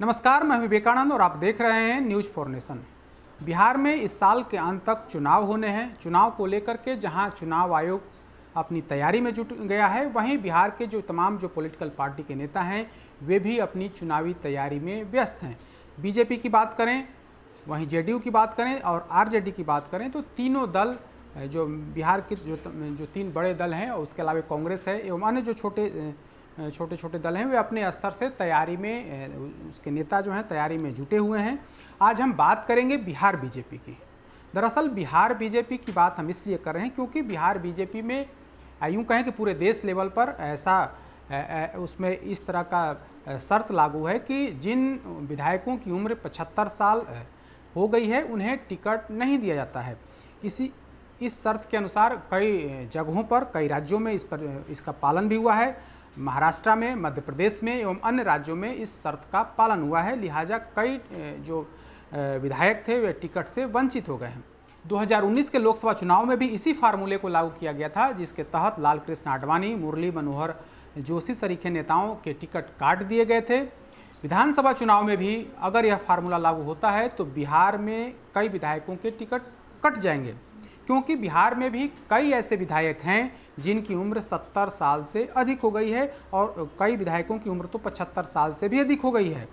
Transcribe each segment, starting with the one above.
नमस्कार, मैं विवेकानंद और आप देख रहे हैं न्यूज फॉर नेशन। बिहार में इस साल के अंत तक चुनाव होने हैं। चुनाव को लेकर के जहां चुनाव आयोग अपनी तैयारी में जुट गया है, वहीं बिहार के जो तमाम पॉलिटिकल पार्टी के नेता हैं वे भी अपनी चुनावी तैयारी में व्यस्त हैं। बीजेपी की बात करें, वहीं जेडीयू की बात करें और आरजेडी की बात करें तो तीनों दल जो बिहार के जो तीन बड़े दल हैं, और उसके अलावा कांग्रेस है एवं अन्य जो छोटे छोटे दल हैं, वे अपने स्तर से तैयारी में, उसके नेता जो हैं तैयारी में जुटे हुए हैं। आज हम बात करेंगे बिहार बीजेपी की। दरअसल बिहार बीजेपी की बात हम इसलिए कर रहे हैं क्योंकि बिहार बीजेपी में यूँ कहें कि पूरे देश लेवल पर ऐसा उसमें इस तरह का शर्त लागू है कि जिन विधायकों की उम्र 75 साल हो गई है उन्हें टिकट नहीं दिया जाता है। इस शर्त के अनुसार कई जगहों पर, कई राज्यों में इसका पालन भी हुआ है। महाराष्ट्र में, मध्य प्रदेश में एवं अन्य राज्यों में इस शर्त का पालन हुआ है। लिहाजा कई जो विधायक थे वे टिकट से वंचित हो गए हैं। 2019 के लोकसभा चुनाव में भी इसी फार्मूले को लागू किया गया था, जिसके तहत लालकृष्ण आडवाणी, मुरली मनोहर जोशी सरीखे नेताओं के टिकट काट दिए गए थे। विधानसभा चुनाव में भी अगर यह फार्मूला लागू होता है तो बिहार में कई विधायकों के टिकट कट जाएंगे, क्योंकि बिहार में भी कई ऐसे विधायक हैं जिनकी उम्र 70 साल से अधिक हो गई है और कई विधायकों की उम्र तो 75 साल से भी अधिक हो गई है।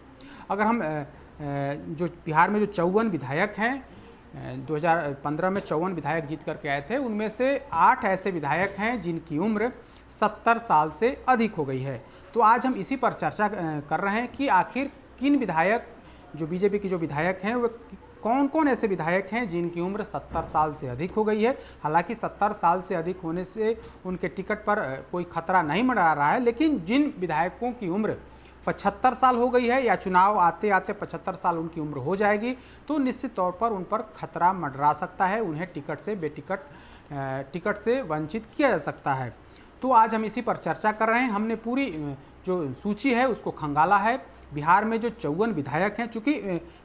अगर हम जो बिहार में जो 54 विधायक हैं, 2015 में 54 विधायक जीत करके आए थे, उनमें से 8 ऐसे विधायक हैं जिनकी उम्र 70 साल से अधिक हो गई है। तो आज हम इसी पर चर्चा कर रहे हैं कि आखिर किन विधायक, जो बीजेपी के जो विधायक हैं, वे कौन कौन ऐसे विधायक हैं जिनकी उम्र 70 साल से अधिक हो गई है। हालांकि 70 साल से अधिक होने से उनके टिकट पर कोई खतरा नहीं मंडरा रहा है, लेकिन जिन विधायकों की उम्र 75 साल हो गई है या चुनाव आते आते 75 साल उनकी उम्र हो जाएगी, तो निश्चित तौर पर उन पर खतरा मंडरा सकता है। उन्हें टिकट से टिकट से वंचित किया जा सकता है। तो आज हम इसी पर चर्चा कर रहे हैं। हमने पूरी जो सूची है उसको खंगाला है। बिहार में जो 54 विधायक हैं, चूँकि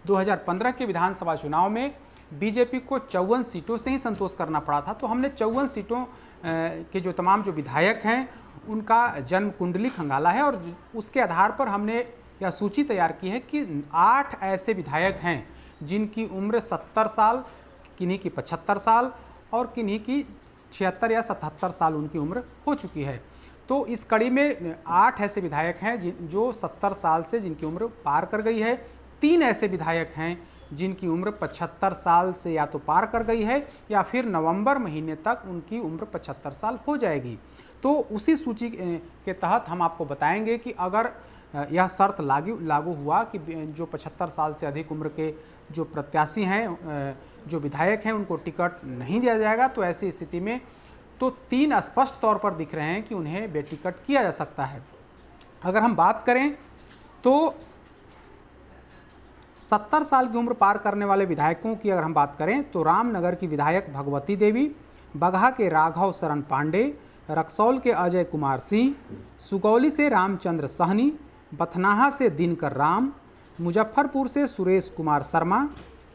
2015 के विधानसभा चुनाव में बीजेपी को 54 सीटों से ही संतोष करना पड़ा था, तो हमने 54 सीटों के जो तमाम जो विधायक हैं उनका जन्म कुंडली खंगाला है और उसके आधार पर हमने यह सूची तैयार की है कि 8 ऐसे विधायक हैं जिनकी उम्र 70 साल, किन्हीं की 75 साल और किन्हीं की 76 या 77 साल उनकी उम्र हो चुकी है। तो इस कड़ी में 8 ऐसे विधायक हैं जो 70 साल से जिनकी उम्र पार कर गई है। 3 ऐसे विधायक हैं जिनकी उम्र 75 साल से या तो पार कर गई है या फिर नवंबर महीने तक उनकी उम्र 75 साल हो जाएगी। तो उसी सूची के तहत हम आपको बताएंगे कि अगर यह शर्त लागू हुआ कि जो 75 साल से अधिक उम्र के जो प्रत्याशी हैं, जो विधायक हैं, उनको टिकट नहीं दिया जाएगा, तो ऐसी स्थिति में तो 3 स्पष्ट तौर पर दिख रहे हैं कि उन्हें बेटिकट किया जा सकता है। अगर हम बात करें तो 70 साल की उम्र पार करने वाले विधायकों की अगर हम बात करें तो रामनगर की विधायक भगवती देवी, बगहा के राघव शरण पांडे, रक्सौल के अजय कुमार सिंह, सुगौली से रामचंद्र सहनी, बथनाहा से दिनकर राम, मुजफ्फरपुर से सुरेश कुमार शर्मा,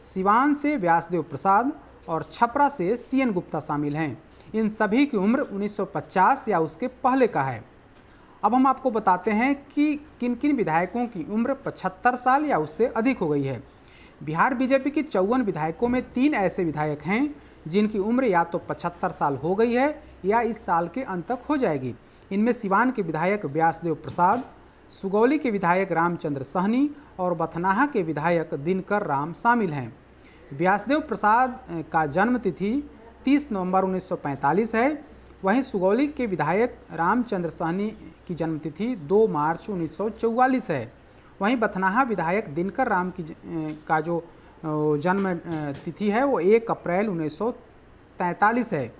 सिवान से व्यासदेव प्रसाद और छपरा से सीएन गुप्ता शामिल हैं। इन सभी की उम्र 1950 या उसके पहले का है। अब हम आपको बताते हैं कि किन किन विधायकों की उम्र 75 साल या उससे अधिक हो गई है। बिहार बीजेपी की 54 विधायकों में 3 ऐसे विधायक हैं जिनकी उम्र या तो 75 साल हो गई है या इस साल के अंत तक हो जाएगी। इनमें सिवान के विधायक व्यासदेव प्रसाद, सुगौली के विधायक रामचंद्र सहनी और बथनाहा के विधायक दिनकर राम शामिल हैं। व्यासदेव प्रसाद का जन्म तिथि 30 नवंबर 1945 है। वहीं सुगौली के विधायक रामचंद्र सहनी की जन्मतिथि 2 मार्च 1944 है। वहीं बथनाहा विधायक दिनकर राम का जो जन्म तिथि है वो 1 अप्रैल 1943 है।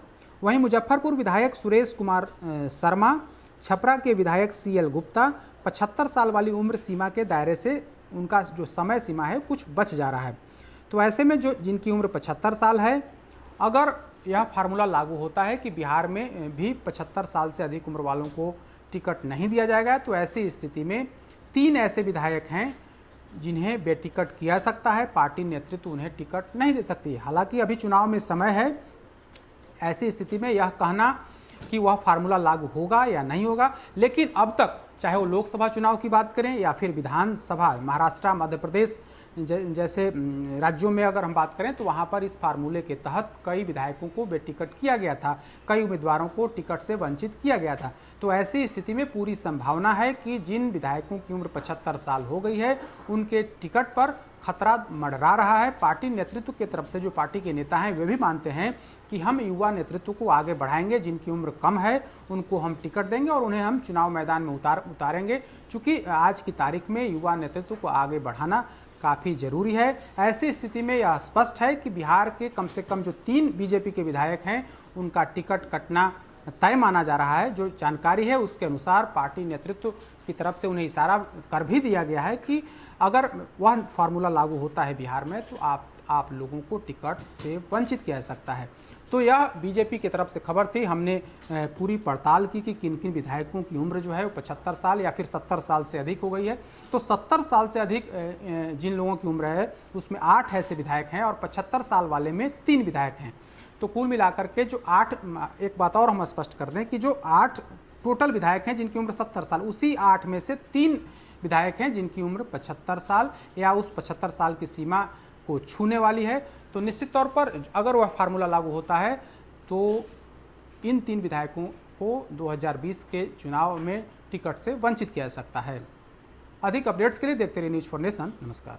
वहीं मुजफ्फरपुर विधायक सुरेश कुमार शर्मा, छपरा के विधायक सीएल गुप्ता 75 साल वाली उम्र सीमा के दायरे से उनका जो समय सीमा है कुछ बच जा रहा है। तो ऐसे में जिनकी उम्र 75 साल है, अगर यह फार्मूला लागू होता है कि बिहार में भी 75 साल से अधिक उम्र वालों को टिकट नहीं दिया जाएगा, तो ऐसी स्थिति में 3 ऐसे विधायक हैं जिन्हें बेटिकट किया सकता है। पार्टी नेतृत्व उन्हें टिकट नहीं दे सकती। हालांकि अभी चुनाव में समय है, ऐसी स्थिति में यह कहना कि वह फार्मूला लागू होगा या नहीं होगा, लेकिन अब तक चाहे वो लोकसभा चुनाव की बात करें या फिर विधानसभा, महाराष्ट्र, मध्य प्रदेश जैसे राज्यों में अगर हम बात करें तो वहाँ पर इस फार्मूले के तहत कई विधायकों को बेटिकट किया गया था, कई उम्मीदवारों को टिकट से वंचित किया गया था। तो ऐसी स्थिति में पूरी संभावना है कि जिन विधायकों की उम्र 75 साल हो गई है उनके टिकट पर खतरा मंडरा रहा है। पार्टी नेतृत्व की तरफ से जो पार्टी के नेता हैं वे भी मानते हैं कि हम युवा नेतृत्व को आगे बढ़ाएंगे, जिनकी उम्र कम है उनको हम टिकट देंगे और उन्हें हम चुनाव मैदान में उतारेंगे। चूँकि आज की तारीख में युवा नेतृत्व को आगे बढ़ाना काफ़ी ज़रूरी है। ऐसी स्थिति में यह स्पष्ट है कि बिहार के कम से कम जो 3 बीजेपी के विधायक हैं उनका टिकट कटना तय माना जा रहा है। जो जानकारी है उसके अनुसार पार्टी नेतृत्व की तरफ से उन्हें इशारा कर भी दिया गया है कि अगर वह फार्मूला लागू होता है बिहार में तो आप लोगों को टिकट से वंचित किया जा सकता है। तो यह बीजेपी की तरफ से खबर थी। हमने पूरी पड़ताल की कि किन किन विधायकों की उम्र जो है वो 75 साल या फिर 70 साल से अधिक हो गई है। तो 70 साल से अधिक जिन लोगों की उम्र है उसमें 8 ऐसे विधायक हैं और 75 साल वाले में 3 विधायक हैं। तो कुल मिलाकर के जो 8, एक बात और हम स्पष्ट कर दें कि जो 8 टोटल विधायक हैं जिनकी उम्र 70 साल, उसी 8 में से 3 विधायक हैं जिनकी उम्र 75 साल या उस 75 साल की सीमा को छूने वाली है। तो निश्चित तौर पर अगर वह फार्मूला लागू होता है तो इन 3 विधायकों को 2020 के चुनाव में टिकट से वंचित किया जा सकता है। अधिक अपडेट्स के लिए देखते रहिए न्यूज़ फॉर नेशन। नमस्कार।